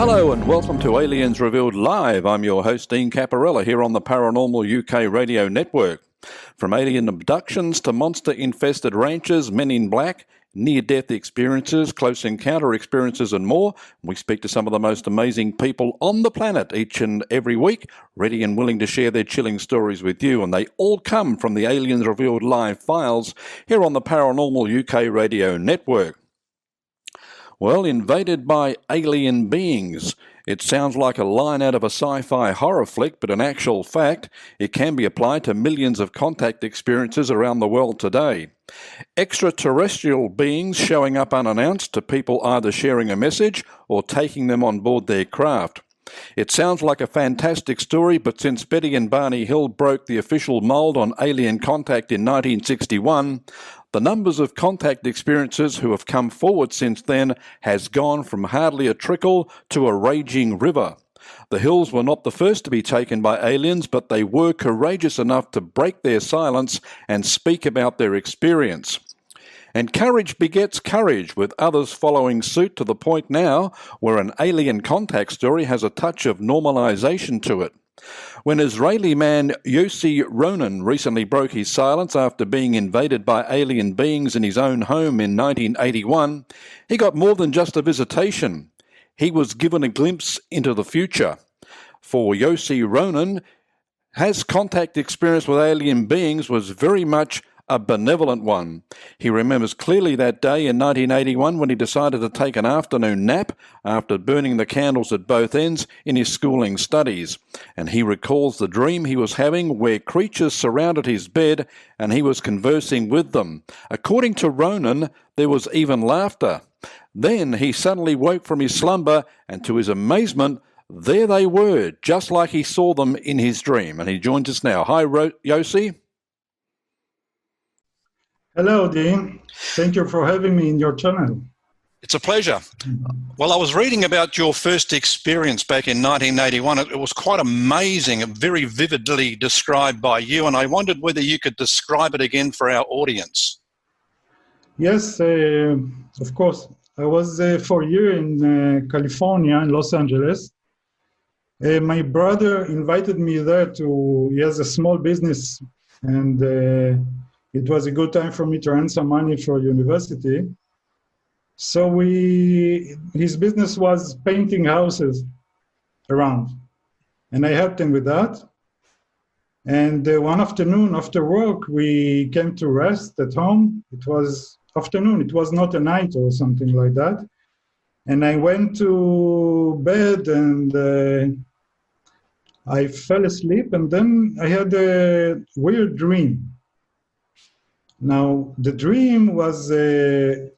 Hello and welcome to Aliens Revealed Live. I'm your host, Dean Caparella, here on the Paranormal UK radio network. From alien abductions to monster-infested ranches, men in black, near-death experiences, close encounter experiences and more, we speak to some of the most amazing people on the planet each and every week, ready and willing to share their chilling stories with you. And they all come from the Aliens Revealed Live files here on the Paranormal UK radio network. Well, invaded by alien beings. It sounds like a line out of a sci-fi horror flick, but in actual fact, it can be applied to millions of contact experiences around the world today. Extraterrestrial beings showing up unannounced to people either sharing a message or taking them on board their craft. It sounds like a fantastic story, but since Betty and Barney Hill broke the official mold on alien contact in 1961, the numbers of contact experiences who have come forward since then has gone from hardly a trickle to a raging river. The Hills were not the first to be taken by aliens, but they were courageous enough to break their silence and speak about their experience. And courage begets courage, with others following suit to the point now where an alien contact story has a touch of normalization to it. When Israeli man Yossi Ronen recently broke his silence after being invaded by alien beings in his own home in 1981, he got more than just a visitation. He was given a glimpse into the future. For Yossi Ronen, his contact experience with alien beings was very much a benevolent one. He remembers clearly that day in 1981 when he decided to take an afternoon nap after burning the candles at both ends in his schooling studies. And he recalls the dream he was having where creatures surrounded his bed and he was conversing with them. According to Ronen, there was even laughter. Then he suddenly woke from his slumber and to his amazement, there they were, just like he saw them in his dream. And he joins us now. Hi, Yossi. Hello, Dean. Thank you for having me in your channel. It's a pleasure. Well, I was reading about your first experience back in 1981. It was quite amazing, very vividly described by you, and I wondered whether you could describe it again for our audience. Yes, of course. I was for a year in California, in Los Angeles. My brother invited me there he has a small business, and it was a good time for me to earn some money for university. So his business was painting houses around, and I helped him with that. And one afternoon after work, we came to rest at home. It was afternoon, it was not a night or something like that. And I went to bed and I fell asleep, and then I had a weird dream. Now, the dream was that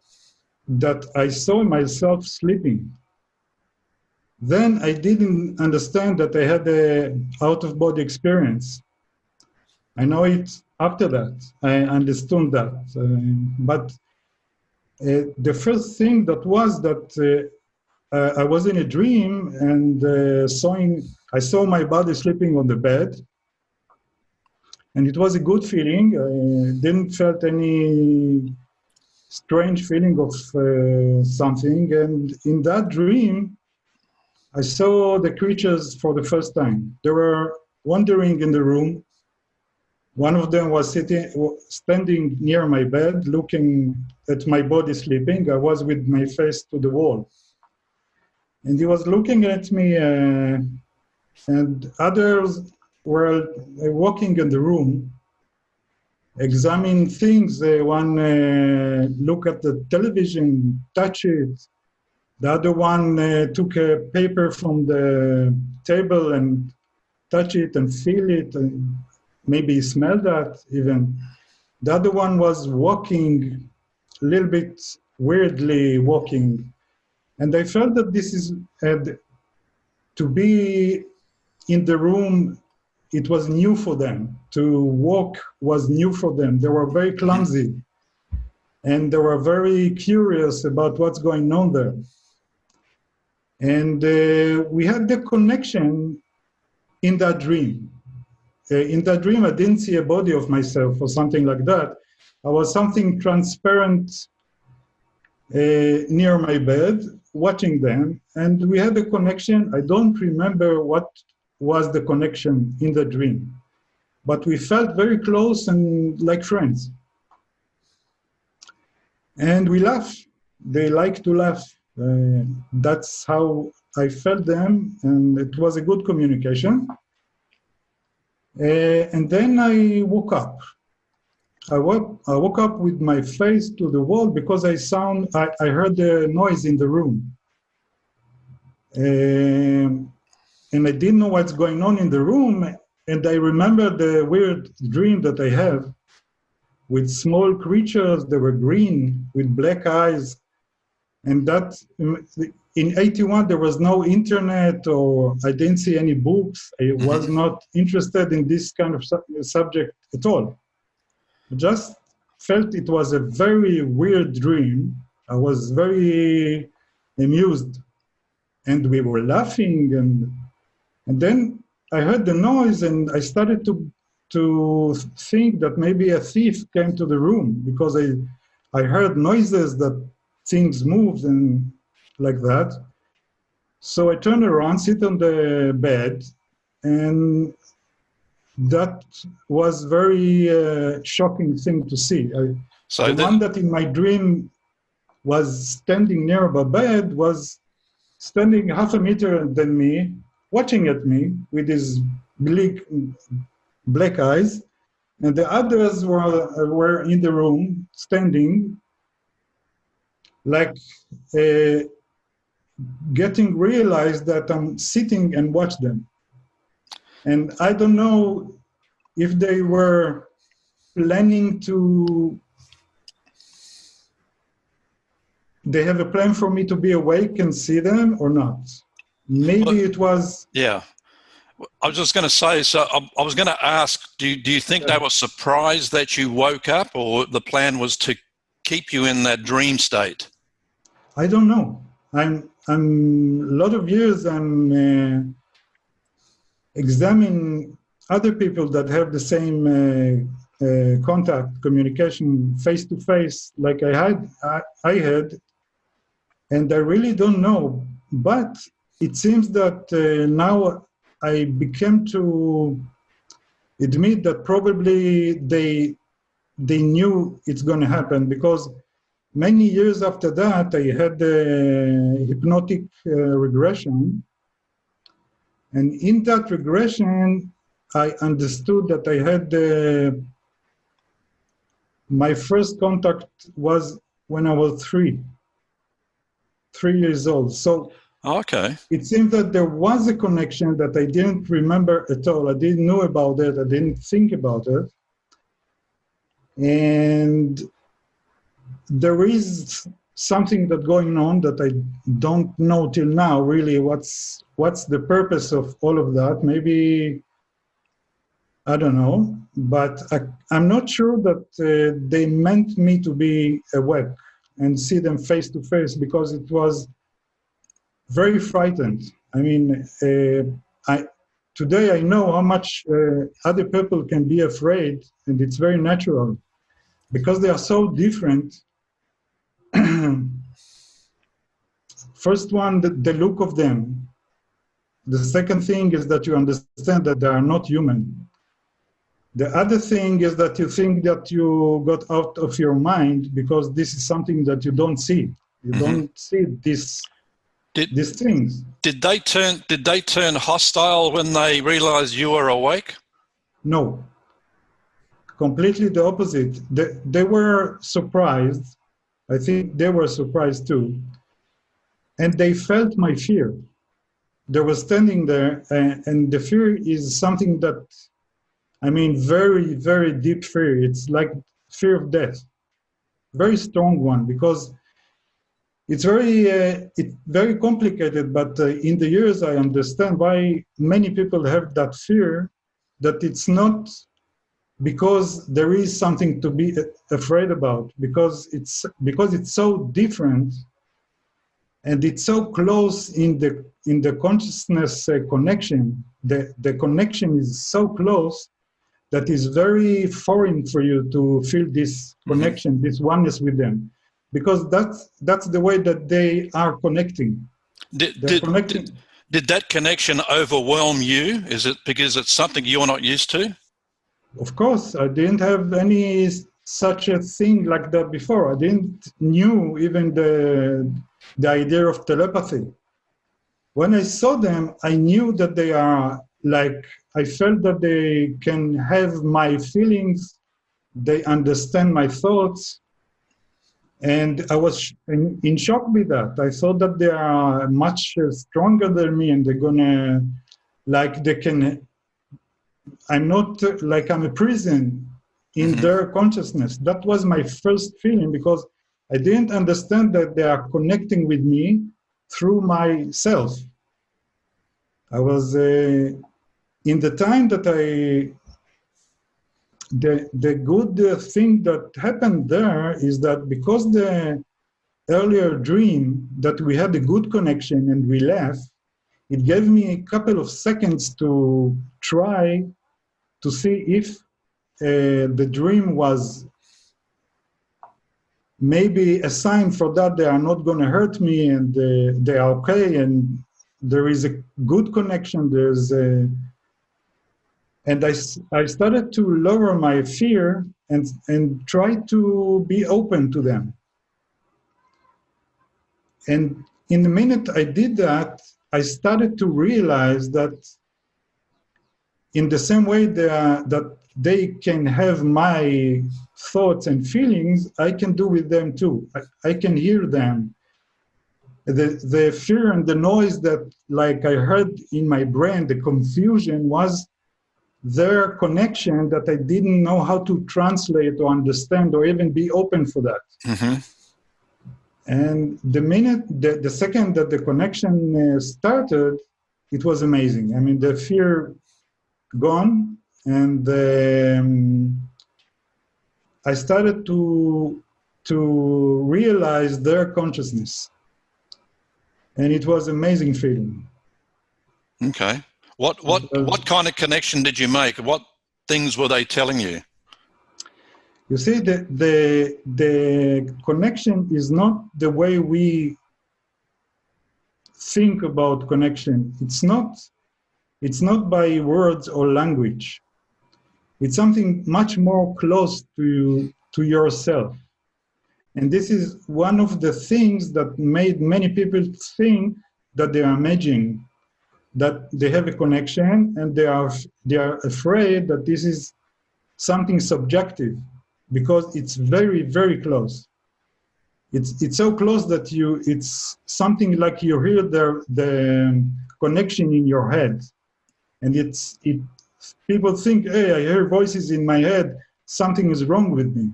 I saw myself sleeping. Then I didn't understand that I had an out-of-body experience. I know it after that. I understood that. But the first thing that was that I was in a dream and I saw my body sleeping on the bed. And it was a good feeling. I didn't felt any strange feeling of something. And in that dream, I saw the creatures for the first time. They were wandering in the room. One of them was standing near my bed, looking at my body sleeping. I was with my face to the wall. And he was looking at me, and others were walking in the room, examining things. One look at the television, touch it. The other one took a paper from the table and touch it and feel it, and maybe smell that even. The other one was walking, a little bit weirdly walking. And I felt that this is, to be in the room, it was new for them. To walk was new for them. They were very clumsy. And they were very curious about what's going on there. And we had the connection in that dream. In that dream, I didn't see a body of myself or something like that. I was something transparent near my bed. watching them, and we had a connection. I don't remember what was the connection in the dream, but we felt very close and like friends. And we laugh. They like to laugh. That's how I felt them, and it was a good communication. And then I woke up. I woke up with my face to the wall because I heard the noise in the room. And I didn't know what's going on in the room. And I remember the weird dream that I have with small creatures. They were green with black eyes. And that in 81, there was no internet, or I didn't see any books. I was not interested in this kind of subject at all. I just felt it was a very weird dream. I was very amused, and we were laughing, and then I heard the noise, and I started to think that maybe a thief came to the room, because I heard noises that things moved and like that. So I turned around, sit on the bed, and that was very shocking thing to see. The one that in my dream was standing near my bed was standing half a meter than me, watching at me with his black eyes, and the others were in the room standing, like getting realized that I'm sitting and watch them. And I don't know if they were planning they have a plan for me to be awake and see them or not. Maybe it was... Yeah. I was just going to say, so I was going to ask, do you think they were surprised that you woke up, or the plan was to keep you in that dream state? I don't know. I'm a lot of years I'm examining other people that have the same contact, communication, face-to-face, like I had, and I really don't know. But it seems that now I became to admit that probably they knew it's going to happen, because many years after that, I had a hypnotic regression. And in that regression, I understood that I had my first contact was when I was 3 years old. So okay, it seems that there was a connection that I didn't remember at all. I didn't know about it. I didn't think about it. And there is something that's going on that I don't know till now really what's the purpose of all of that. Maybe, I don't know, but I'm not sure that they meant me to be awake and see them face to face, because it was very frightened. I mean, today I know how much other people can be afraid, and it's very natural because they are so different. First one, the look of them. The second thing is that you understand that they are not human. The other thing is that you think that you got out of your mind, because this is something that you don't see. You don't see these things. Did they turn hostile when they realized you were awake? No. Completely the opposite. They were surprised. I think they were surprised too. And they felt my fear. They were standing there, and the fear is something that, I mean, very, very deep fear. It's like fear of death. Very strong one, because it's very complicated, but in the years I understand why many people have that fear, that it's not because there is something to be afraid about, because it's so different, and it's so close in the consciousness connection. The connection is so close that is very foreign for you to feel this connection, this oneness with them. because that's the way that they are connecting. Did, They're did, connecting. did that connection overwhelm you? Is it because it's something you're not used to? Of course, I didn't have any such a thing like that before. I didn't knew even the idea of telepathy. When I saw them, I knew that they are like, I felt that they can have my feelings, they understand my thoughts, and I was in shock with that. I thought that they are much stronger than me, and they're gonna, like, they can. I'm not like I'm a prison in their consciousness. That was my first feeling, because I didn't understand that they are connecting with me through myself. I was in the time that the good thing that happened there is that because the earlier dream that we had a good connection and we left, it gave me a couple of seconds to try to see if the dream was maybe a sign for that they are not going to hurt me, and they are okay, and there is a good connection. And I started to lower my fear and try to be open to them. And in the minute I did that, I started to realize that in the same way that they can have my thoughts and feelings, I can do with them too. I can hear them. The fear and the noise that, like, I heard in my brain, the confusion was their connection that I didn't know how to translate or understand or even be open for that. Mm-hmm. And the second that the connection started, it was amazing. I mean, the fear gone, and I started to realize their consciousness, and it was amazing feeling. Okay. What kind of connection did you make? What things were they telling you? You see, the connection is not the way we think about connection. It's not by words or language. It's something much more close to yourself. And this is one of the things that made many people think that they are imagining, that they have a connection, and they are afraid that this is something subjective, because it's very, very close. It's so close that it's something like you hear the connection in your head, and people think, hey, I hear voices in my head, something is wrong with me.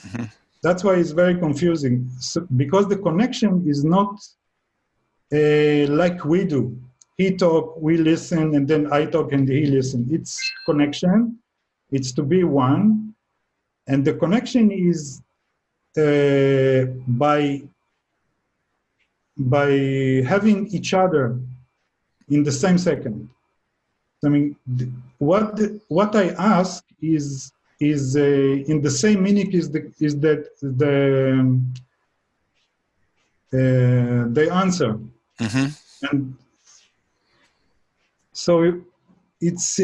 Mm-hmm. That's why it's very confusing, because the connection is not like we do. He talk, we listen, and then I talk and he listen. It's connection. It's to be one, and the connection is by having each other in the same second. I mean, what I ask is in the same meaning is that the answer. Mm-hmm. And so it's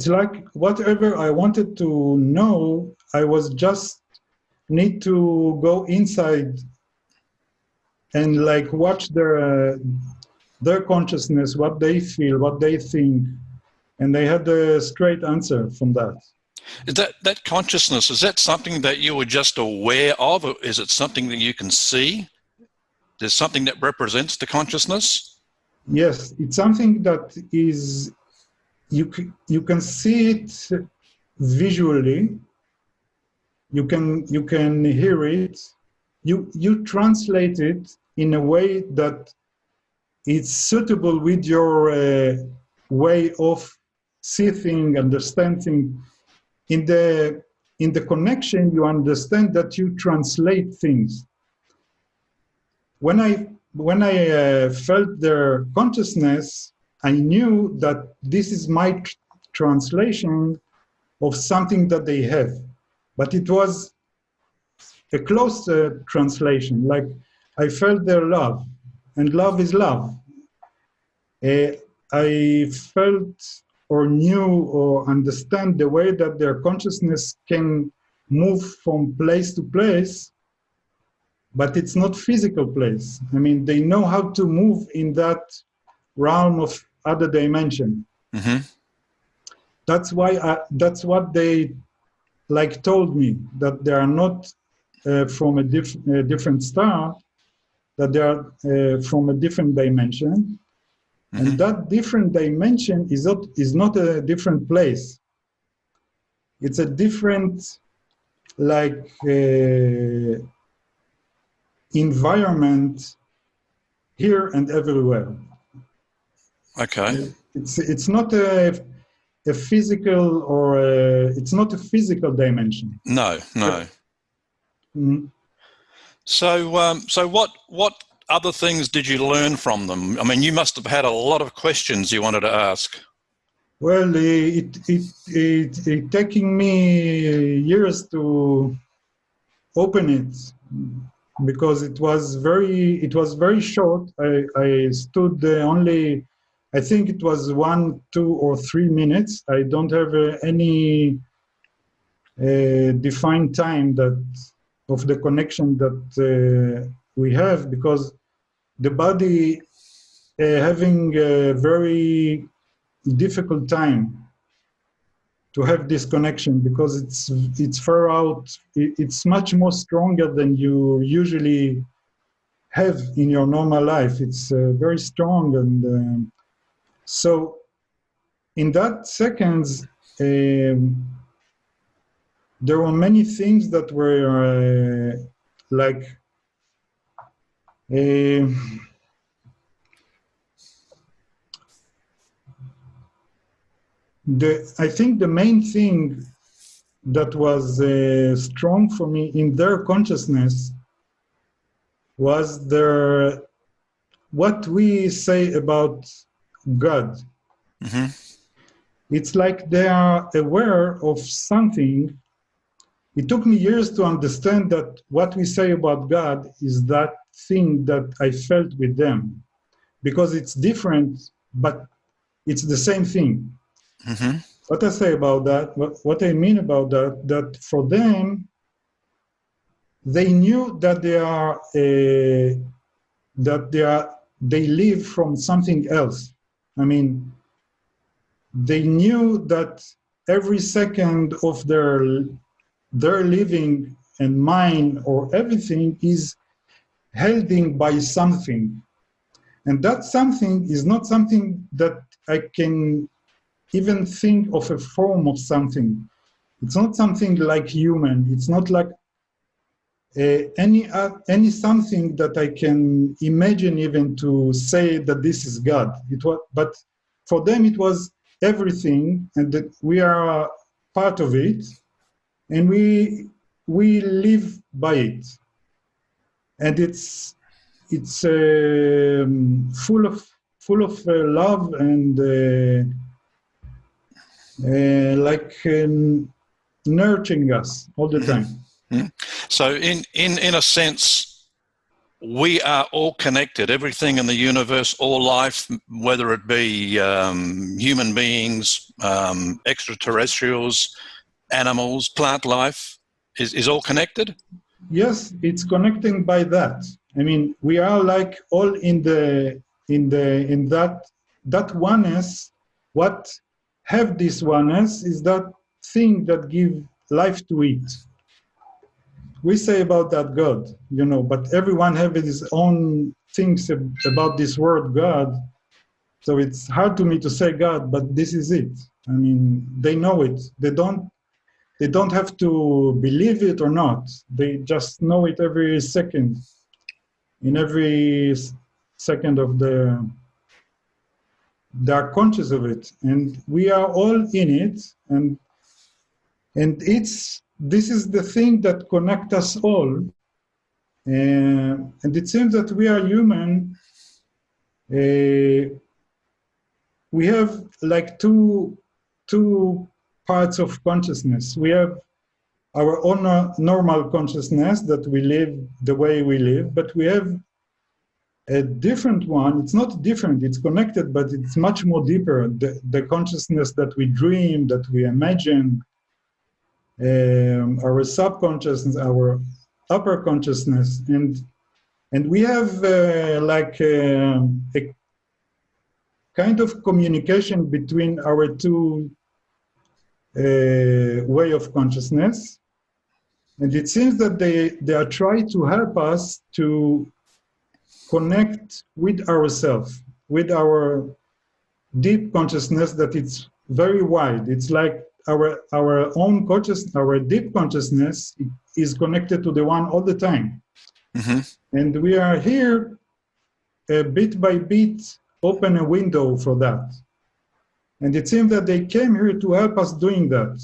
like whatever I wanted to know, I was just need to go inside and like watch their consciousness, what they feel, what they think, and they had a straight answer from that. Is that consciousness, is that something that you were just aware of, or is it something that you can see? There's something that represents the consciousness? Yes, it's something that is, you can see it visually, you can hear it, you translate it in a way that it's suitable with your way of seeing, understanding. In the connection, you understand that you translate things. When I felt their consciousness, I knew that this is my translation of something that they have. But it was a close translation, like I felt their love, and love is love. I felt or knew or understand the way that their consciousness can move from place to place, but it's not physical place. I mean, they know how to move in that realm of other dimension. Mm-hmm. That's why that's what they like told me, that they are not from a different star, that they are from a different dimension. Mm-hmm. And that different dimension is not a different place. It's a different, like, environment here and everywhere. Okay. It's not a physical or it's not a physical dimension. No. Mhm. So what other things did you learn from them? I mean, you must have had a lot of questions you wanted to ask. Well, it taking me years to open it, because it was very short. I stood only, I think it was 1, 2, or 3 minutes. I don't have any defined time that of the connection that we have, because the body having a very difficult time to have this connection, because it's far out. It's much more stronger than you usually have in your normal life. It's very strong, and so in that seconds, there were many things that were like. I think the main thing that was strong for me in their consciousness was what we say about God. Mm-hmm. It's like they are aware of something. It took me years to understand that what we say about God is that thing that I felt with them, because it's different, but it's the same thing. Mm-hmm. What I say about that, what I mean about that, that for them, they knew that they live from something else. I mean, they knew that every second of their living and mine or everything is held in by something, and that something is not something that I can even think of a form of something. It's not something like human. It's not like any something that I can imagine even to say that this is God. But for them it was everything, and that we are part of it, and we live by it, and it's full of love and like nurturing us all the time. Mm-hmm. So in a sense, we are all connected. Everything in the universe, all life, whether it be human beings, extraterrestrials, animals, plant life, is all connected. Yes, it's connecting by that. I mean, we are like all in that oneness. What have this oneness is that thing that give life to it. We say about that God, but everyone have his own things about this word God. So it's hard to me to say God, but this is it. I mean, they know it. They don't have to believe it or not. They just know it every second. In every second of they are conscious of it, and we are all in it. And this is the thing that connects us all. And it seems that we are human. We have like two parts of consciousness. We have our own normal consciousness that we live the way we live, but we have a different one. It's not different, it's connected, but it's much more deeper. The consciousness that we dream, that we imagine, our subconsciousness, our upper consciousness, and we have a kind of communication between our two way of consciousness. And it seems that they are trying to help us to connect with ourselves, with our deep consciousness, that it's very wide. It's like our own consciousness, our deep consciousness is connected to the one all the time. Mm-hmm. And we are here bit by bit, open a window for that. And it seems that they came here to help us doing that.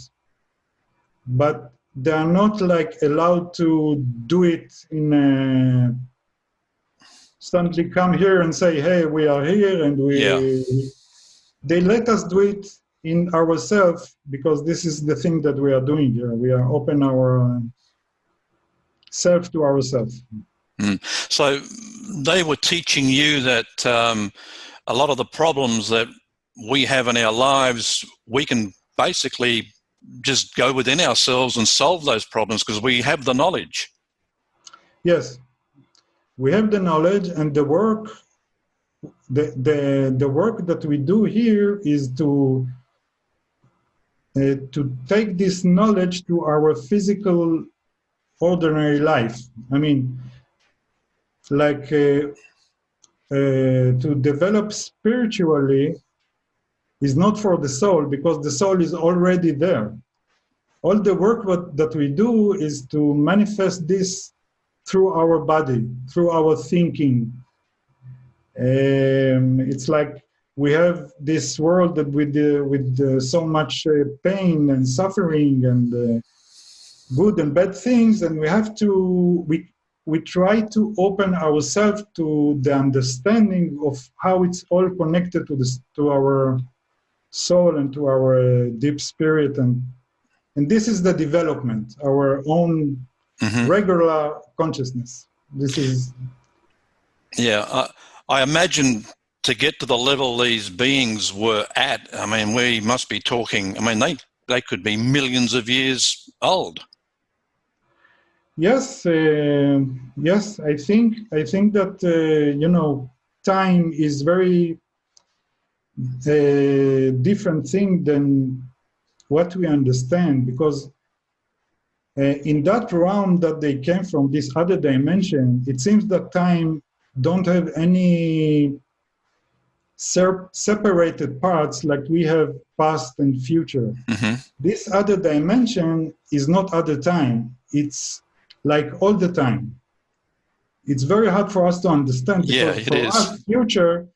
But they are not like allowed to do it in a, suddenly come here and say, hey, we are here, and they let us do it in ourselves, because this is the thing that we are doing here. We are open our self to ourselves. Mm. So they were teaching you that a lot of the problems that we have in our lives, we can basically just go within ourselves and solve those problems because we have the knowledge. Yes, we have the knowledge, and the work. The work that we do here is to take this knowledge to our physical, ordinary life. I mean, like to develop spiritually is not for the soul, because the soul is already there. All the work that we do is to manifest this through our body, through our thinking. It's like we have this world that with so much pain and suffering and good and bad things, and we have to we try to open ourselves to the understanding of how it's all connected to our soul and to our deep spirit, and this is the development, our own regular consciousness. This is I imagine to get to the level these beings were at, I mean, we must be talking, I mean, they could be millions of years old. Yes, yes. I think that time is very different thing than what we understand, because in that realm that they came from, this other dimension, it seems that time don't have any separated parts like we have past and future. This other dimension is not other time. It's like all the time. It's very hard for us to understand, because for us, future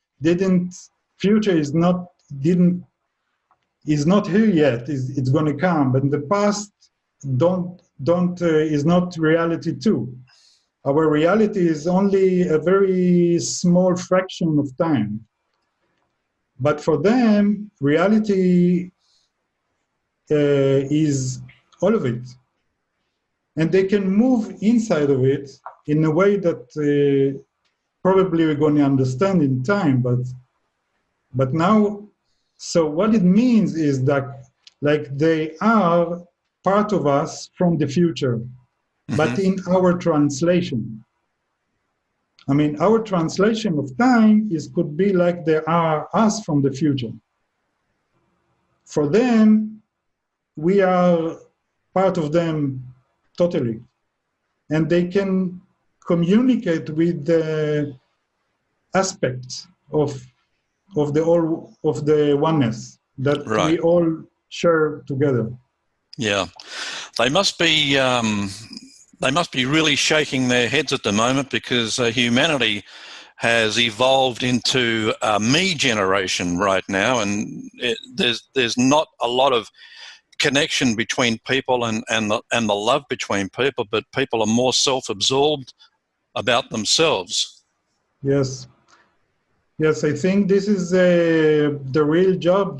is not here yet. It's going to come, but in the past is not reality too. Our reality is only a very small fraction of time. But for them, reality is all of it. And they can move inside of it in a way that probably we're going to understand in time. But now, so what it means is that like they are part of us from the future, but in our translation. I mean, our translation of time could be like they are us from the future. For them, we are part of them totally. And they can communicate with the aspects of the oneness that we all share together. Yeah, they must be really shaking their heads at the moment, because humanity has evolved into a me generation right now, and there's not a lot of connection between people and the love between people, but people are more self-absorbed about themselves. Yes, I think this is the real job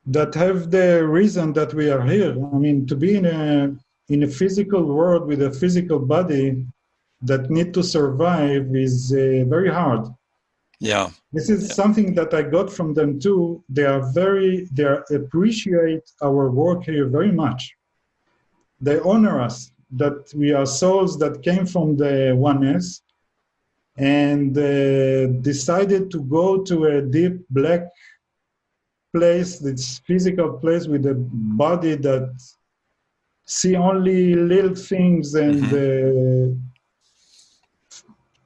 that have the reason that we are here. I mean, to be in a physical world with a physical body that need to survive is very hard. Yeah. This is something that I got from them too. They appreciate our work here very much. They honor us that we are souls that came from the oneness and decided to go to a deep black place, this physical place with a body that see only little things and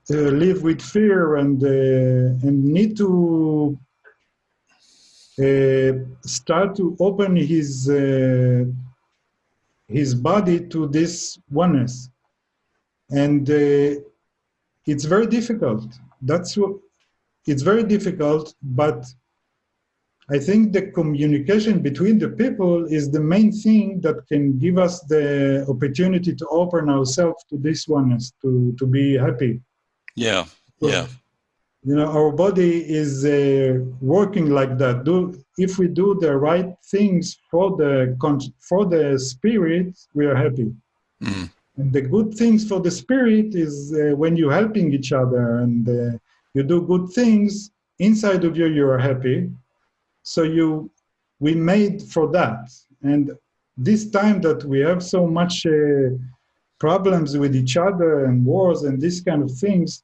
live with fear and need to start to open his body to this oneness, and it's very difficult. It's very difficult, but I think the communication between the people is the main thing that can give us the opportunity to open ourselves to this oneness, to be happy. Yeah, yeah. You know, our body is working like that. If we do the right things for the spirit, we are happy. Mm. And the good things for the spirit is when you're helping each other and you do good things inside of you, you are happy. So we made for that. And this time that we have so much problems with each other and wars and these kind of things,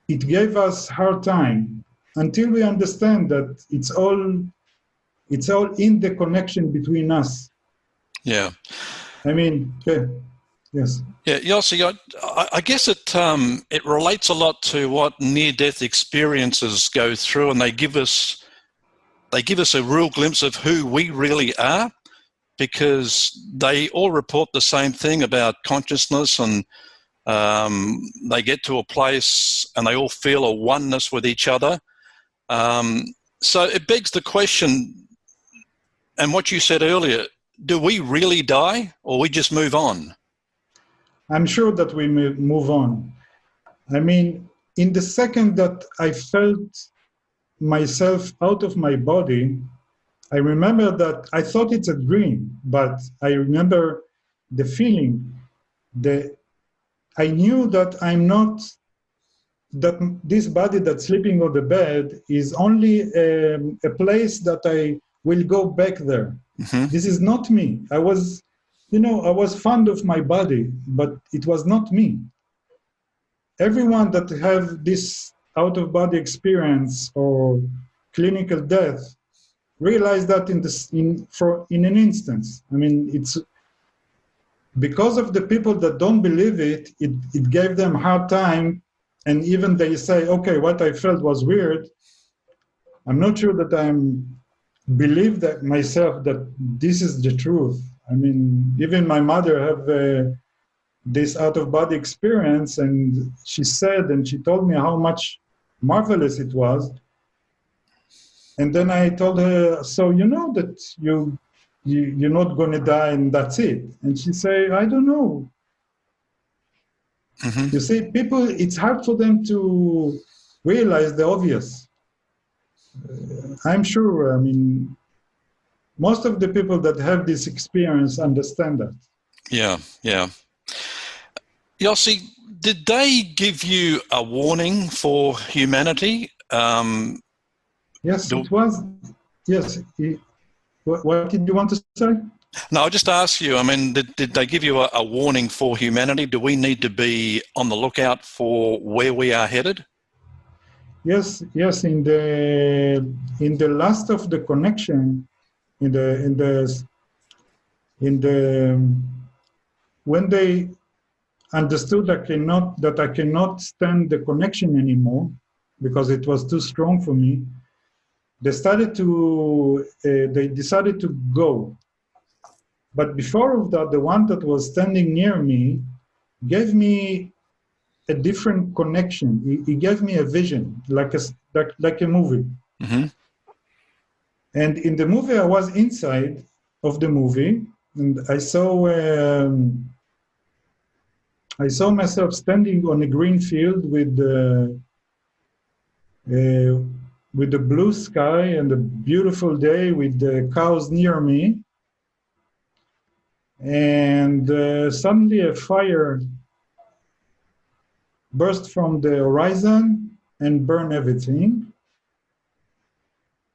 it gave us hard time until we understand that it's all in the connection between us. Yeah. I mean, yes. Yeah, Yossi, I guess it relates a lot to what near-death experiences go through, and they give us a real glimpse of who we really are, because they all report the same thing about consciousness, and they get to a place and they all feel a oneness with each other. So it begs the question, and what you said earlier, do we really die or we just move on? I'm sure that we may move on. I mean, in the second that I felt myself out of my body, I remember that I thought it's a dream, but I remember the feeling. I knew that I'm not, that this body that's sleeping on the bed is only a place that I will go back there. Mm-hmm. This is not me. I was fond of my body, but it was not me. Everyone that have this out-of-body experience or clinical death realize that in an instance. I mean, it's because of the people that don't believe it gave them a hard time, and even they say, okay, what I felt was weird. I'm not sure that I believe that myself that this is the truth. I mean, even my mother have this out-of-body experience, and she said, and she told me how much marvelous it was. And then I told her, so you know that you're not going to die and that's it. And she said, I don't know. Mm-hmm. You see, people, it's hard for them to realize the obvious. I'm sure, I mean, most of the people that have this experience understand that. Yeah, yeah. Yossi, did they give you a warning for humanity? Yes, it was. Yes. What did you want to say? No, I just asked you, I mean, did they give you a warning for humanity? Do we need to be on the lookout for where we are headed? Yes. In the last of the connection, when they understood that I cannot stand the connection anymore because it was too strong for me, they decided to go. But before of that, the one that was standing near me gave me a different connection. He gave me a vision, like a movie. Mm-hmm. And in the movie, I was inside of the movie, and I saw myself standing on a green field with with the blue sky and a beautiful day with the cows near me. And suddenly a fire burst from the horizon and burned everything.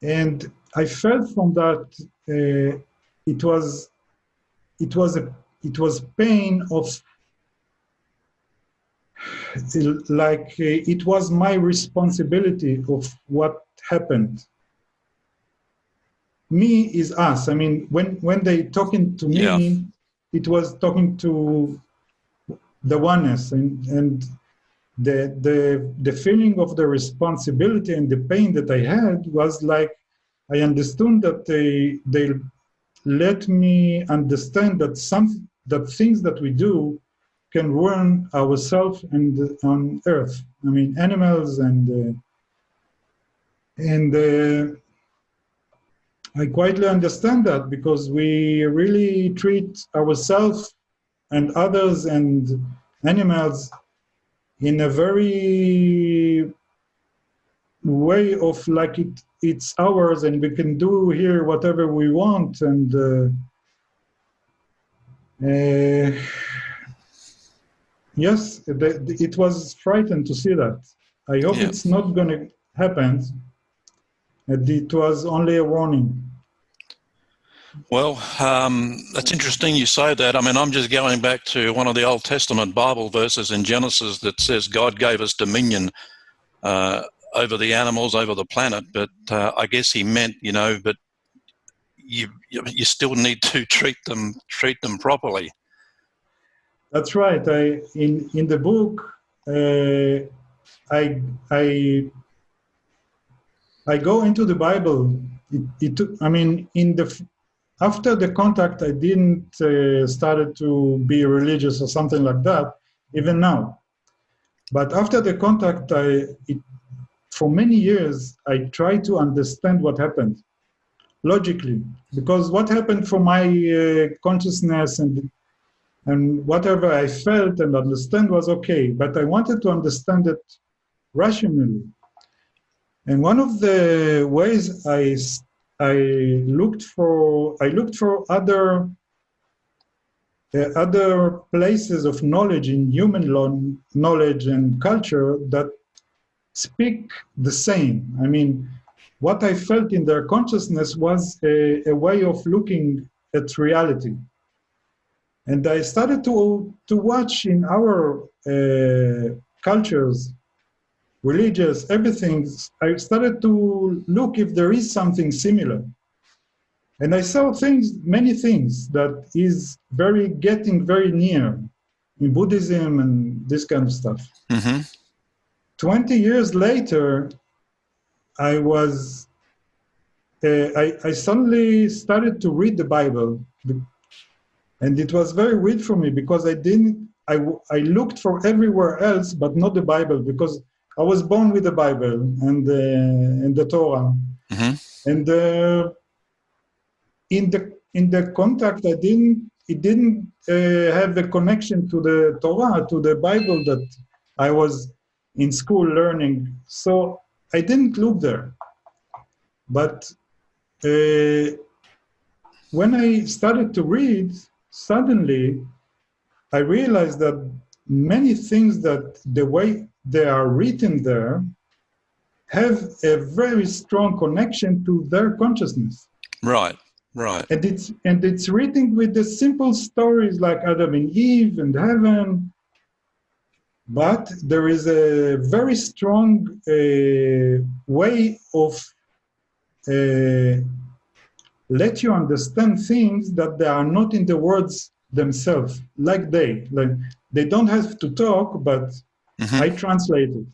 And I felt from that it was pain of like it was my responsibility of what happened. Me is us. I mean, when they talking to me, it was talking to the oneness, and the feeling of the responsibility and the pain that I had was like I understood that they let me understand that things that we do can ruin ourselves and on Earth. I mean, animals and I quietly understand that because we really treat ourselves and others and animals in a very way of like it's ours and we can do here whatever we want. And yes, it was frightening to see that. I hope it's not going to happen. It was only a warning. Well, that's interesting you say that. I mean, I'm just going back to one of the Old Testament Bible verses in Genesis that says God gave us dominion over the animals, over the planet. But I guess he meant, but you still need to treat them properly. That's right. In the book, I go into the Bible. After the contact, I didn't started to be religious or something like that, even now. But after the contact, for many years, I tried to understand what happened logically, because what happened for my consciousness and whatever I felt and understand was okay, but I wanted to understand it rationally. And one of the ways I looked for other places of knowledge in human knowledge and culture that speak the same. I mean, what I felt in their consciousness was a way of looking at reality. And I started to watch in our cultures, religious, everything. I started to look if there is something similar. And I saw many things that is getting very near in Buddhism and this kind of stuff. Mm-hmm. 20 years later, I suddenly started to read the Bible. And it was very weird for me because I looked for everywhere else, but not the Bible, because I was born with the Bible and the Torah. Mm-hmm. And in the contact, it didn't have the connection to the Torah, to the Bible that I was in school learning. So I didn't look there. But when I started to read, suddenly I realized that many things that the way they are written there have a very strong connection to their consciousness. Right. And it's written with the simple stories like Adam and Eve and heaven, but there is a very strong way of let you understand things that they are not in the words themselves, like they don't have to talk, but mm-hmm. I translate it.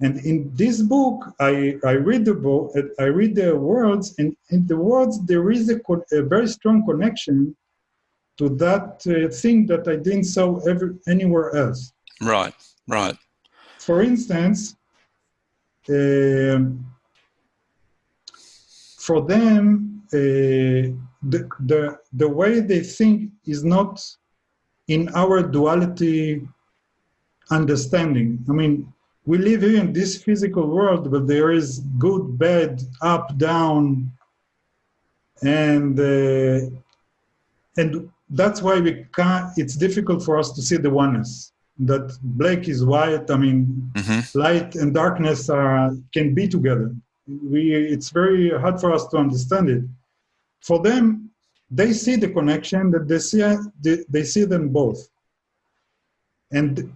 And in this book, I read the book, I read the words, and in the words there is a very strong connection to that thing that I didn't saw anywhere else. Right. For instance, for them, the way they think is not in our duality understanding. I mean, we live here in this physical world, but there is good, bad, up, down, and that's why we can't. It's difficult for us to see the oneness. That black is white. I mean, light and darkness can be together. It's very hard for us to understand it. For them, they see the connection, that they see them both. And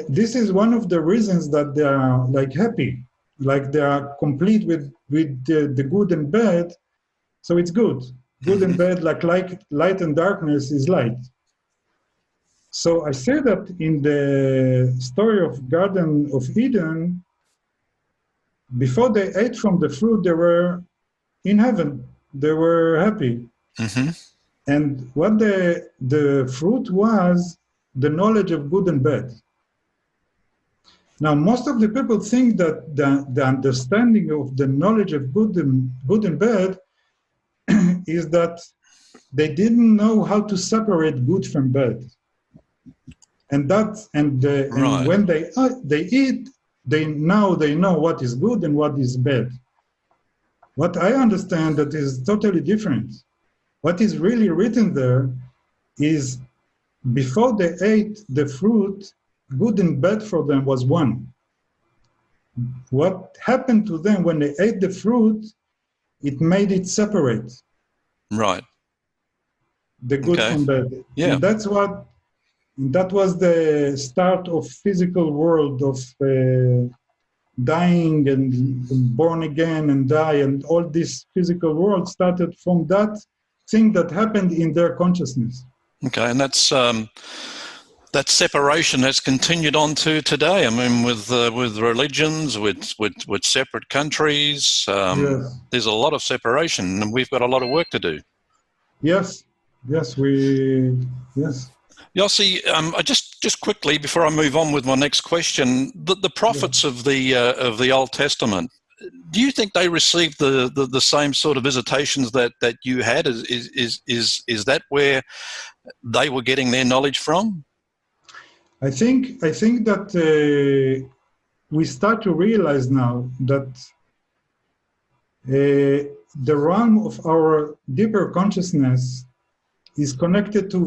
this is one of the reasons that they are like happy, like they are complete with the good and bad. So it's good. Good and bad, like light and darkness is light. So I say that in the story of Garden of Eden, before they ate from the fruit, they were in heaven. They were happy. And what the fruit was, the knowledge of good and bad. Now, most of the people think that the understanding of the knowledge of good and bad is that they didn't know how to separate good from bad. And when they eat, they know what is good and what is bad. What I understand that is totally different. What is really written there is before they ate the fruit, good and bad for them was one. What happened to them when they ate the fruit, it made it separate. Right. The good from bad. Yeah. And that was the start of physical world of dying and born again and die, and all this physical world started from that thing that happened in their consciousness. Okay, and that's that separation has continued on to today. I mean, with religions, with separate countries, Yes. there's a lot of separation, and we've got a lot of work to do. Yes. Yes. Yossi, just quickly before I move on with my next question, the prophets of the Old Testament, do you think they received the same sort of visitations that you had? Is that where they were getting their knowledge from? I think that we start to realize now that the realm of our deeper consciousness is connected to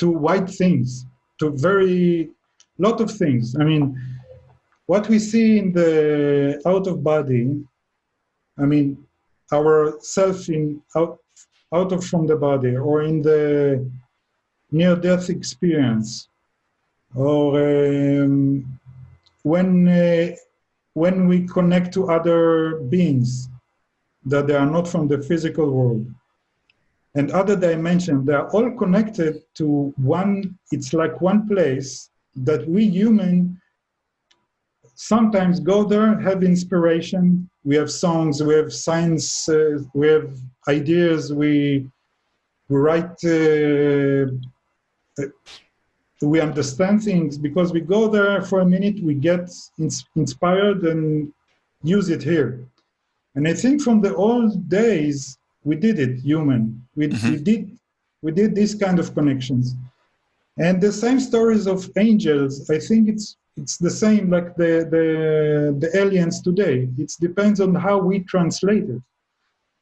wide things, to very lot of things. I mean, what we see in the out of body, I mean, our self out of from the body, or in the near-death experience, or when we connect to other beings that they are not from the physical world, and other dimensions, they are all connected to one. It's like one place that we human sometimes go there, have inspiration. We have songs, we have science, we have ideas, we write, we understand things because we go there for a minute, we get inspired and use it here. And I think from the old days, we did it, human. We did this kind of connections. And the same stories of angels, I think it's the same like the aliens today. It depends on how we translate it.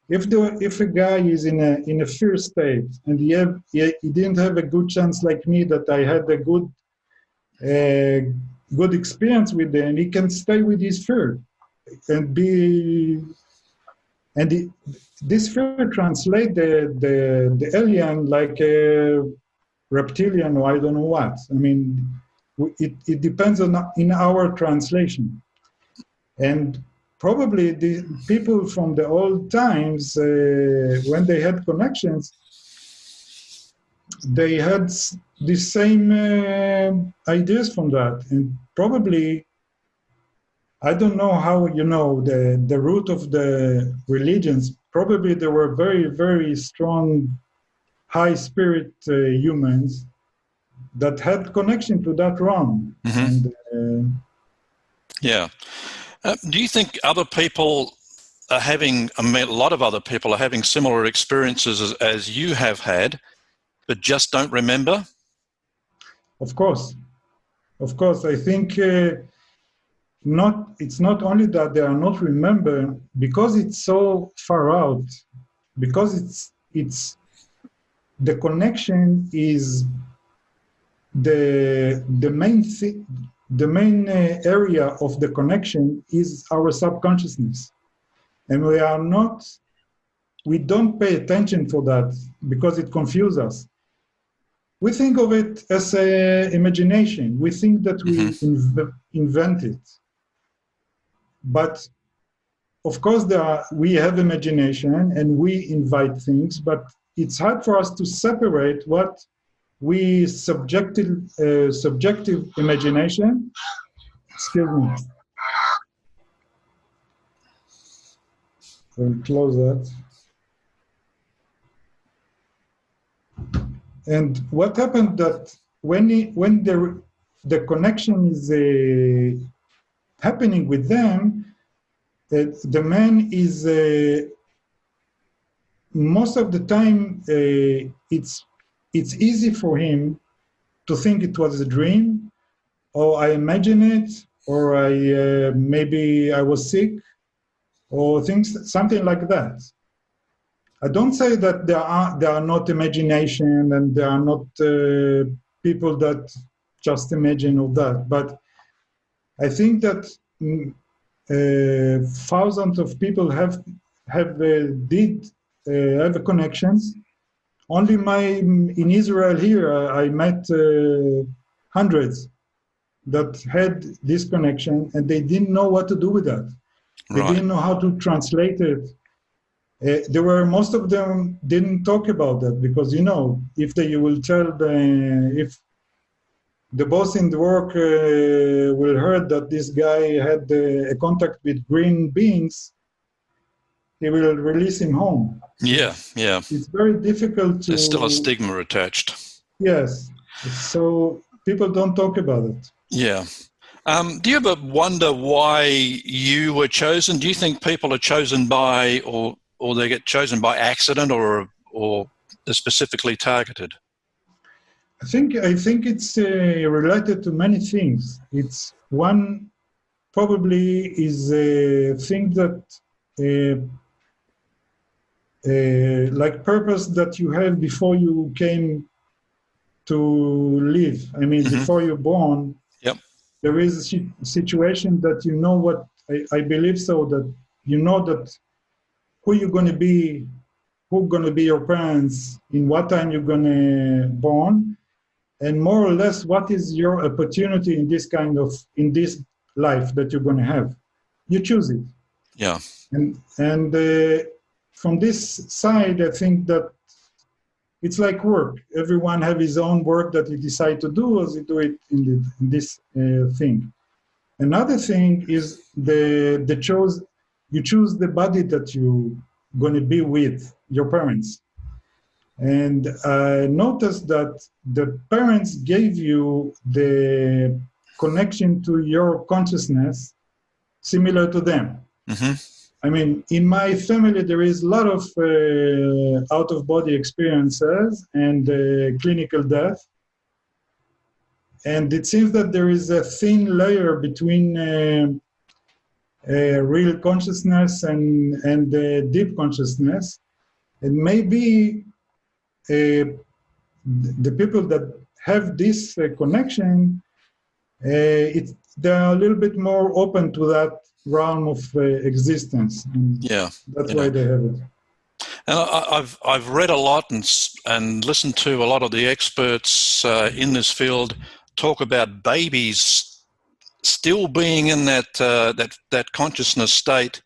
If a guy is in a fear state and he didn't have a good chance like me, that I had a good experience with them, he can stay with his fear and be. And this fear translate the alien like a reptilian or I don't know what. I mean, it depends on in our translation. And probably the people from the old times, when they had connections, they had the same ideas from that. And probably, I don't know how, the root of the religions, probably there were very, very strong, high spirit humans that had connection to that realm. And, yeah. Do you think other people are having, a lot of other people are having similar experiences as you have had, but just don't remember? Of course. Of course, I think it's not only that they are not remember because it's so far out, because it's the connection is the main thing, the main area of the connection is our subconsciousness, and we don't pay attention for that because it confuses us. We think of it as a imagination. We think that we invent it, but of course we have imagination and we invite things, but it's hard for us to separate what we subjective imagination. Excuse me. I'll close that. And what happened that when the connection is happening with them, the man is most of the time it's easy for him to think it was a dream, or I imagine it, or I maybe I was sick, or something like that. I don't say that there are not imagination and there are not people that just imagine all that, but I think that thousands of people have connections. Only in Israel here, I met hundreds that had this connection, and they didn't know what to do with that. They didn't know how to translate it. Most of them didn't talk about that because, if you will tell if the boss in the work will heard that this guy had a contact with green beings, he will release him home. Yeah. It's very difficult to... There's still a stigma attached. Yes. So people don't talk about it. Yeah. Do you ever wonder why you were chosen? Do you think people are chosen by, or they get chosen by accident, or they're specifically targeted? I think it's related to many things. It's one probably is a thing that like purpose that you have before you came to live. I mean, before you're born. Yep. There is a situation that what I believe so, that that who you're going to be, who going to be your parents, in what time you're going to born, and more or less what is your opportunity in this life that you're going to have. You choose it. Yeah. And from this side, I think that it's like work. Everyone have his own work that he decide to do as he do it in this thing. Another thing is you choose the body that you going to be with, your parents. And I noticed that the parents gave you the connection to your consciousness similar to them. I mean, in my family, there is a lot of out-of-body experiences and clinical death. And it seems that there is a thin layer between real consciousness and deep consciousness. And maybe the people that have this connection, they're a little bit more open to that realm of existence. And that's why they have it. And I've read a lot and listened to a lot of the experts in this field talk about babies still being in that consciousness state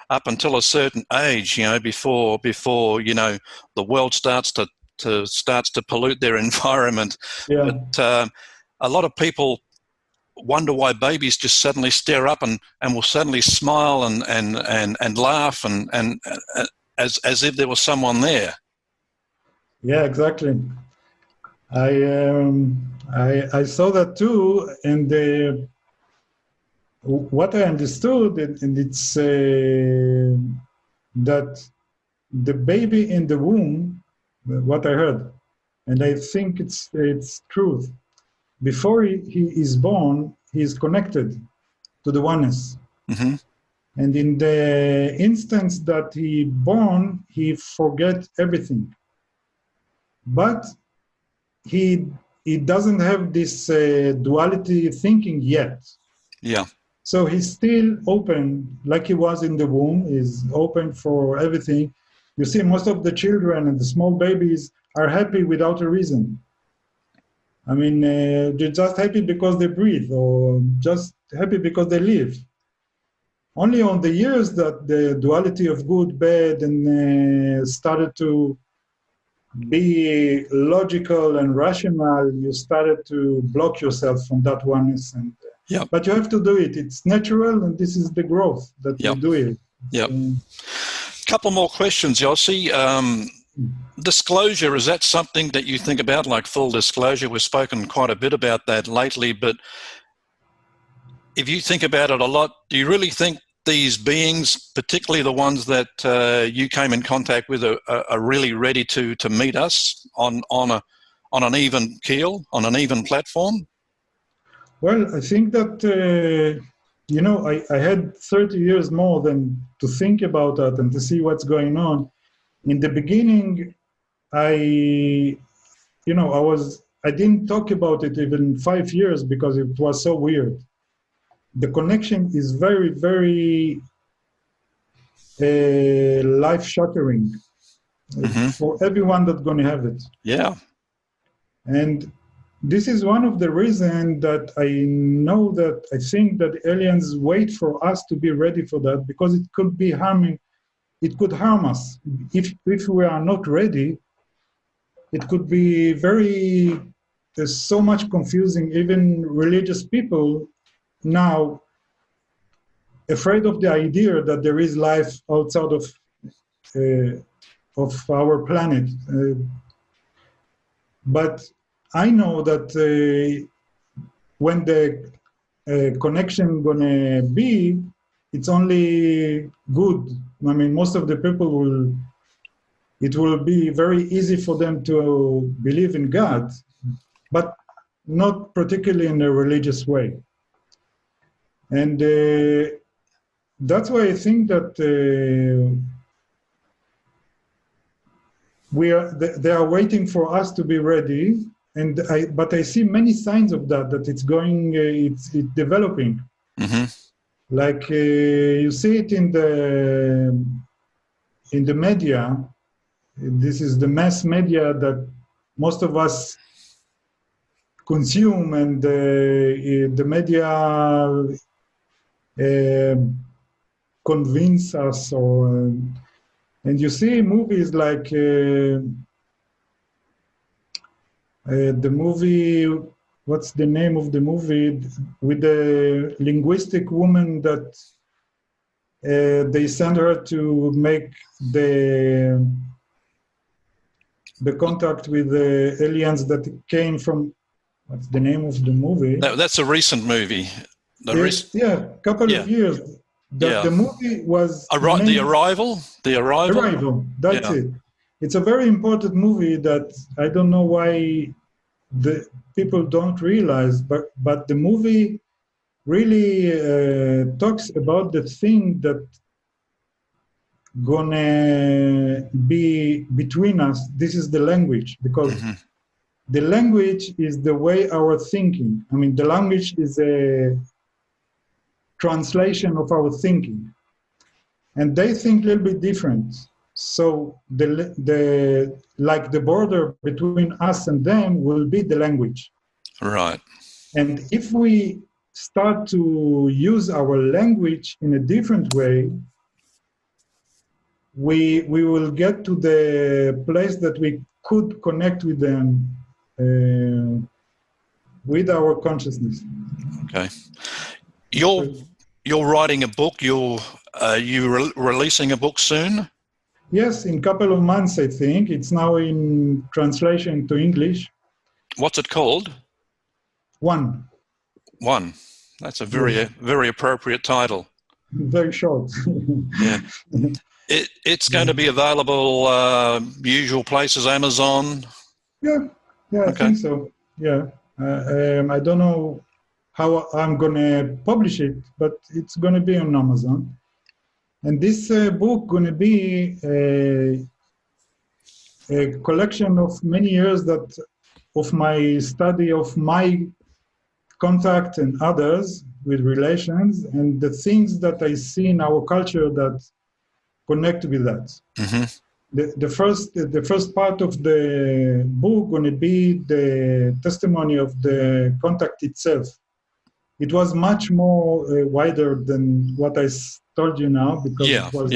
up until a certain age, before the world starts to pollute their environment. Yeah. But a lot of people wonder why babies just suddenly stare up and will suddenly smile and laugh and as if there was someone there. Yeah, exactly. I saw that too, and what I understood, and it's that the baby in the womb, what I heard, and I think it's truth. before he is born, he is connected to the oneness. Mm-hmm. And in the instance that he born, he forget everything. But he doesn't have this duality thinking yet. Yeah. So he's still open, like he was in the womb, is open for everything. You see, most of the children and the small babies are happy without a reason. I mean, they're just happy because they breathe, or just happy because they live. Only on the years that the duality of good, bad, and started to be logical and rational, you started to block yourself from that oneness. And Yep. but you have to do it. It's natural, and this is the growth that Yep. we do it. Yep. Couple more questions, Yossi. Disclosure, is that something that you think about, like full disclosure? We've spoken quite a bit about that lately, but if you think about it a lot, do you really think these beings, particularly the ones that you came in contact with, are really ready to meet us on an even keel, on an even platform? Well, I think that, I had 30 years more than to think about that and to see what's going on. In the beginning, I didn't talk about it even 5 years because it was so weird. The connection is very, very life-shattering for everyone that's going to have it. Yeah. And this is one of the reasons that I think that aliens wait for us to be ready for that, because it could be harming. It could harm us. If we are not ready, it could be there's so much confusing. Even religious people now afraid of the idea that there is life outside of our planet. But I know that when the connection gonna be, it's only good. I mean, most of the people it will be very easy for them to believe in God, but not particularly in a religious way. And that's why I think that they are waiting for us to be ready. But I see many signs of that it's going, it's developing. Mm-hmm. Like you see it in the media. This is the mass media that most of us consume, and the media convince us. And you see movies like the movie, what's the name of the movie, with the linguistic woman that they send her to make the contact with the aliens that came from, what's the name of the movie? That's a recent movie. Couple of years. The movie was The Arrival. The Arrival. Arrival. That's it. It's a very important movie that I don't know why the people don't realize, but the movie really talks about the thing that gonna be between us. This is the language, because the language is the way our thinking. I mean, the language is a translation of our thinking, and they think a little bit different. So the border between us and them will be the language. Right. And if we start to use our language in a different way, we will get to the place that we could connect with them with our consciousness. Okay. You're writing a book. You releasing a book soon? Yes, in a couple of months, I think. It's now in translation to English. What's it called? One. That's a very appropriate title. Very short. Yeah. It's going to be available usual places, Amazon. Yeah, okay. I think so. Yeah, I don't know how I'm going to publish it, but it's going to be on Amazon. And this book going to be a collection of many years of my study of my contact and others with relations and the things that I see in our culture that connect with that. Mm-hmm. The first part of the book going to be the testimony of the contact itself. It was much more wider than what I told you now, because it was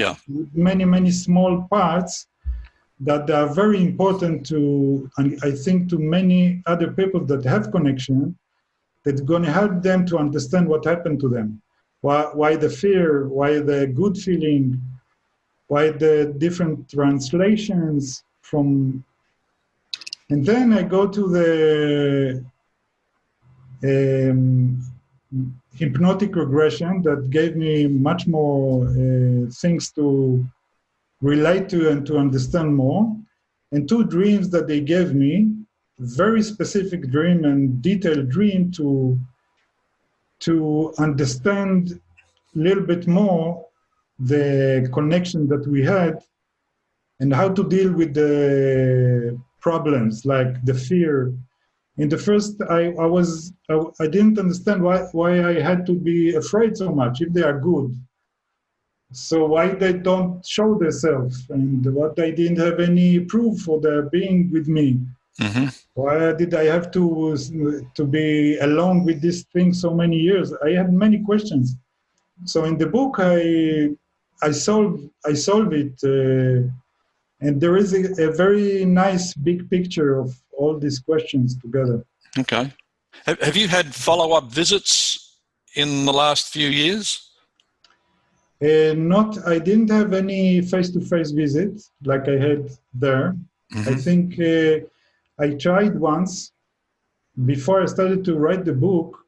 many small parts that are very important to, and I think, to many other people that have connection, that's going to help them to understand what happened to them, why the fear, why the good feeling, why the different translations from. And then I go to the hypnotic regression that gave me much more things to relate to and to understand more. And 2 dreams that they gave me, very specific dream and detailed dream to understand a little bit more the connection that we had and how to deal with the problems like the fear. In the first, I didn't understand why I had to be afraid so much if they are good. So why they don't show themselves, and what I didn't have any proof for their being with me. Mm-hmm. Why did I have to be alone with this thing so many years? I had many questions. So in the book, I solve it, and there is a very nice big picture of all these questions together. Okay. Have you had follow-up visits in the last few years? I didn't have any face-to-face visits like I had there. Mm-hmm. I think I tried once before I started to write the book.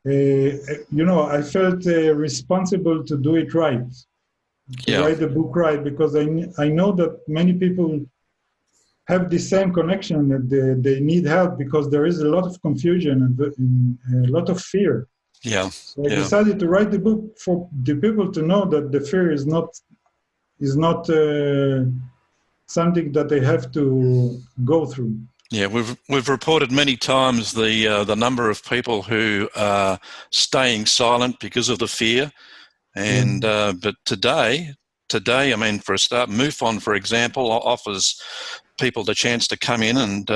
I felt responsible to do it right, to write the book right, because I know that many people have the same connection, that they need help because there is a lot of confusion and a lot of fear. Yeah. So I decided to write the book for the people to know that the fear is not something that they have to go through. Yeah, we've reported many times the number of people who are staying silent because of the fear, and but today, I mean, for a start, MUFON, for example, offers people the chance to come in and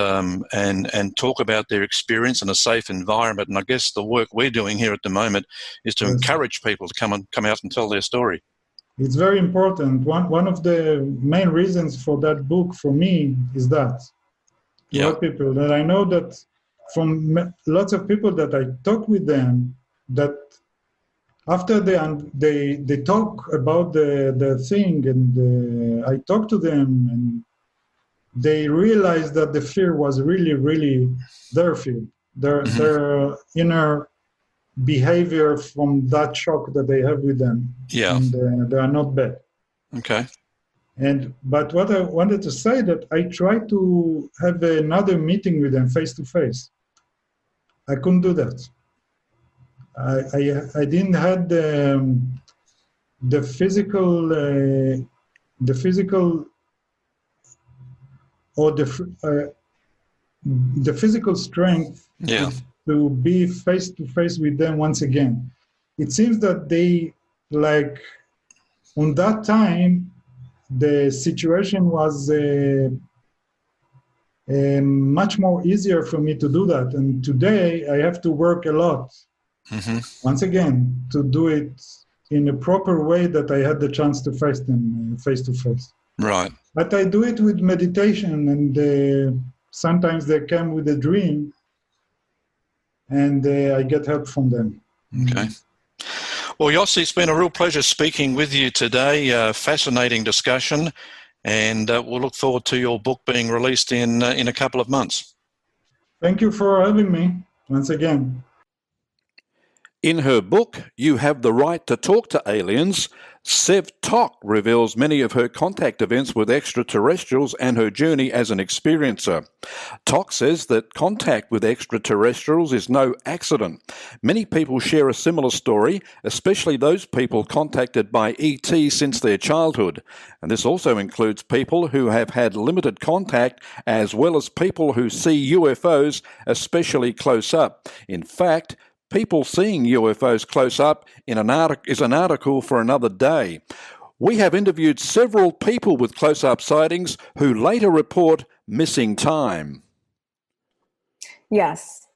talk about their experience in a safe environment. And I guess the work we're doing here at the moment is to encourage people to come out and tell their story. It's very important. One of the main reasons for that book for me is that. People that I know that from lots of people that I talk with them, that after they talk about the thing and I talk to them and they realize that the fear was really their fear, their inner behavior from that shock that they have with them. Yeah, and they are not bad. Okay. But what I wanted to say that I tried to have another meeting with them face to face. I couldn't do that. I didn't have the physical or the physical strength to be face to face with them once again. It seems that they, like, on that time, the situation was much more easier for me to do that. And today I have to work a lot, once again, to do it in a proper way that I had the chance to face them face to face. Right. But I do it with meditation, and sometimes they come with a dream, and I get help from them. Okay. Well, Yossi, it's been a real pleasure speaking with you today. Fascinating discussion, and we'll look forward to your book being released in a couple of months. Thank you for having me once again. In her book, You Have the Right to Talk to Aliens, Sev Tok reveals many of her contact events with extraterrestrials and her journey as an experiencer. Tok says that contact with extraterrestrials is no accident. Many people share a similar story, especially those people contacted by ET since their childhood. And this also includes people who have had limited contact, as well as people who see UFOs, especially close up. In fact, people seeing UFOs close up is an article for another day. We have interviewed several people with close-up sightings who later report missing time. Yes.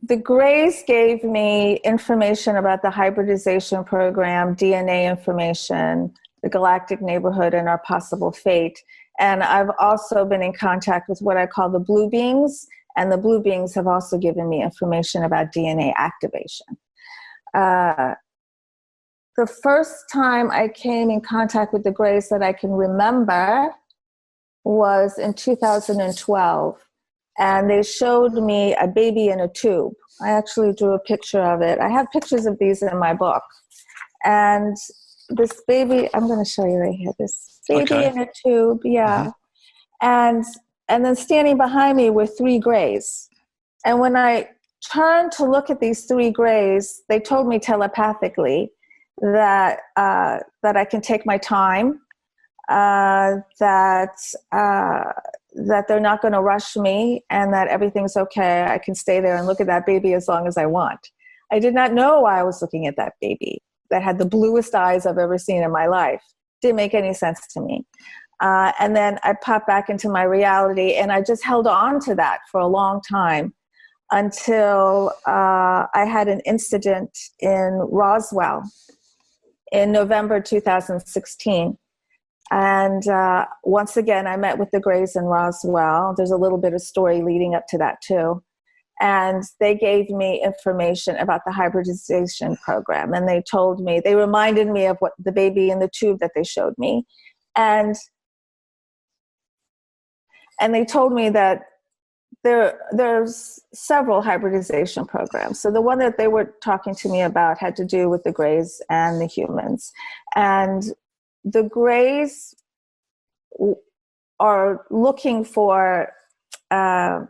The Greys gave me information about the hybridization program, DNA information, the galactic neighborhood, and our possible fate. And I've also been in contact with what I call the blue beings, and the blue beings have also given me information about DNA activation. The first time I came in contact with the Greys that I can remember was in 2012. And they showed me a baby in a tube. I actually drew a picture of it. I have pictures of these in my book. And this baby, I'm going to show you right here, this baby in a tube, yeah. Mm-hmm. And then standing behind me were 3 Greys. And when I turned to look at these 3 Greys, they told me telepathically that I can take my time, that they're not going to rush me, and that everything's okay. I can stay there and look at that baby as long as I want. I did not know why I was looking at that baby that had the bluest eyes I've ever seen in my life. Didn't make any sense to me. And then I popped back into my reality, and I just held on to that for a long time until I had an incident in Roswell in November 2016. And once again, I met with the Greys in Roswell. There's a little bit of story leading up to that too. And they gave me information about the hybridization program. And they told me, they reminded me of what the baby in the tube that they showed me. And they told me that there's several hybridization programs. So the one that they were talking to me about had to do with the Greys and the humans. And the Greys are looking for the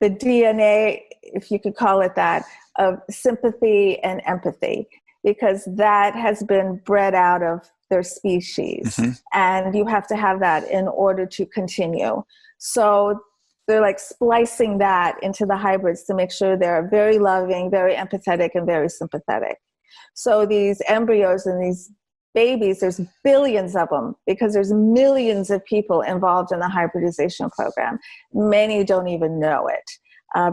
DNA, if you could call it that, of sympathy and empathy, because that has been bred out of their species. Mm-hmm. And you have to have that in order to continue. So they're like splicing that into the hybrids to make sure they're very loving, very empathetic, and very sympathetic. So these embryos and these babies, there's billions of them because there's millions of people involved in the hybridization program. Many don't even know it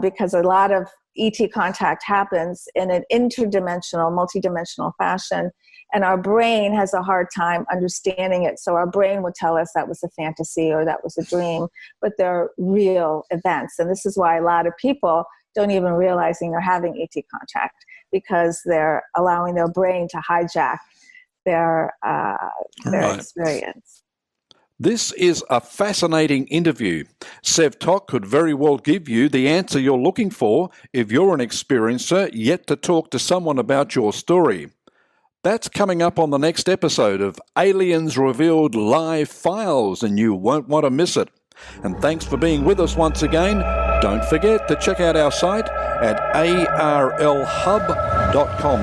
because a lot of ET contact happens in an interdimensional, multidimensional fashion, and our brain has a hard time understanding it. So our brain would tell us that was a fantasy or that was a dream, but they're real events. And this is why a lot of people don't even realizing they're having ET contact, because they're allowing their brain to hijack their experience. This is a fascinating interview. Sev Tok could very well give you the answer you're looking for if you're an experiencer yet to talk to someone about your story. That's coming up on the next episode of Aliens Revealed Live Files, and you won't want to miss it. And thanks for being with us once again. Don't forget to check out our site at arlhub.com.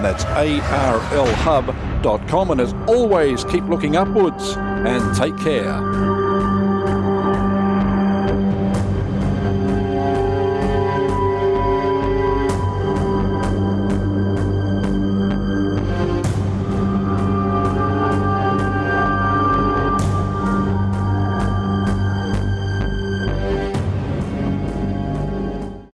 That's arlhub.com. And as always, keep looking upwards and take care.